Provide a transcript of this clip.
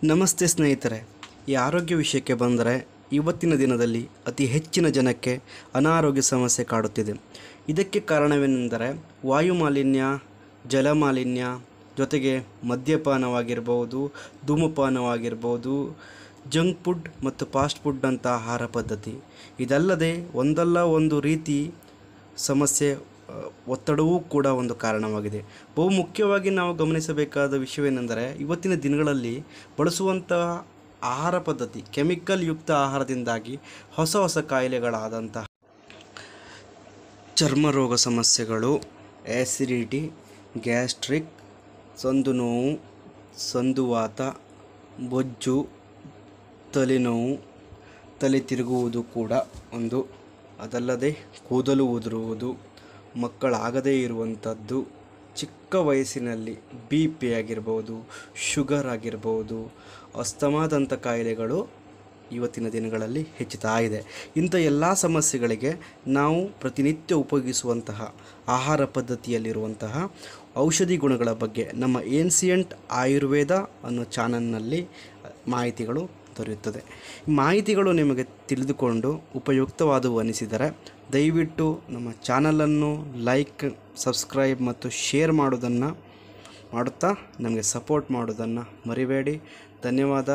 ನಮಸ್ತೆ ಸ್ನೇಹಿತರೆ, ಈ ಆರೋಗ್ಯ ವಿಷಯಕ್ಕೆ ಬಂದರೆ ಇವತ್ತಿನ ದಿನದಲ್ಲಿ ಅತಿ ಹೆಚ್ಚಿನ ಜನಕ್ಕೆ ಅನಾರೋಗ್ಯ ಸಮಸ್ಯೆ ಕಾಡುತ್ತಿದೆ. ಇದಕ್ಕೆ ಕಾರಣವೇನೆಂದರೆ ವಾಯು ಮಾಲಿನ್ಯ, ಜಲ ಮಾಲಿನ್ಯ, ಜೊತೆಗೆ ಮದ್ಯಪಾನವಾಗಿರ್ಬೋದು, ಧೂಮಪಾನವಾಗಿರ್ಬೋದು, ಜಂಕ್ ಫುಡ್ ಮತ್ತು ಫಾಸ್ಟ್ ಫುಡ್ ಅಂತ ಆಹಾರ ಪದ್ಧತಿ. ಇದಲ್ಲದೆ ಒಂದಲ್ಲ ಒಂದು ರೀತಿ ಸಮಸ್ಯೆ ಒತ್ತಡವೂ ಕೂಡ ಒಂದು ಕಾರಣವಾಗಿದೆ. ಬಹು ಮುಖ್ಯವಾಗಿ ನಾವು ಗಮನಿಸಬೇಕಾದ ವಿಷಯವೇನೆಂದರೆ ಇವತ್ತಿನ ದಿನಗಳಲ್ಲಿ ಬಳಸುವಂತಹ ಆಹಾರ ಪದ್ಧತಿ ಕೆಮಿಕಲ್ ಯುಕ್ತ ಆಹಾರದಿಂದಾಗಿ ಹೊಸ ಹೊಸ ಕಾಯಿಲೆಗಳಾದಂತಹ ಚರ್ಮ ರೋಗ ಸಮಸ್ಯೆಗಳು, ಆ್ಯಸಿಡಿಟಿ, ಗ್ಯಾಸ್ಟ್ರಿಕ್, ಸಂದು ನೋವು, ಸಂದುವಾತ, ಬೊಜ್ಜು, ತಲೆನೋವು, ತಲೆ ತಿರುಗುವುದು ಕೂಡ ಒಂದು. ಅದಲ್ಲದೆ ಕೂದಲು ಉದುರುವುದು, ಮಕ್ಕಳಾಗದೇ ಇರುವಂಥದ್ದು, ಚಿಕ್ಕ ವಯಸ್ಸಿನಲ್ಲಿ BP ಆಗಿರ್ಬೋದು, ಶುಗರ್ ಆಗಿರ್ಬೋದು, ಅಸ್ತಮಾದಂಥ ಕಾಯಿಲೆಗಳು ಇವತ್ತಿನ ದಿನಗಳಲ್ಲಿ ಹೆಚ್ಚುತ್ತಾ ಇದೆ. ಇಂಥ ಎಲ್ಲ ಸಮಸ್ಯೆಗಳಿಗೆ ನಾವು ಪ್ರತಿನಿತ್ಯ ಉಪಯೋಗಿಸುವಂತಹ ಆಹಾರ ಪದ್ಧತಿಯಲ್ಲಿರುವಂತಹ ಔಷಧಿ ಗುಣಗಳ ಬಗ್ಗೆ ನಮ್ಮ ಏನ್ಸಿಯಂಟ್ ಆಯುರ್ವೇದ ಅನ್ನೋ ಚಾನಲ್ನಲ್ಲಿ ಮಾಹಿತಿಗಳು ದೊರೆಯುತ್ತದೆ. ಮಾಹಿತಿಗಳು ನಿಮಗೆ ತಿಳಿದುಕೊಂಡು ಉಪಯುಕ್ತವಾದವು ಅನಿಸಿದರೆ ದಯವಿಟ್ಟು ನಮ್ಮ ಚಾನಲನ್ನು ಲೈಕ್, ಸಬ್ಸ್ಕ್ರೈಬ್ ಮತ್ತು ಶೇರ್ ಮಾಡುತ್ತಾ ನಮಗೆ ಸಪೋರ್ಟ್ ಮಾಡೋದನ್ನು ಮರಿಬೇಡಿ. ಧನ್ಯವಾದ.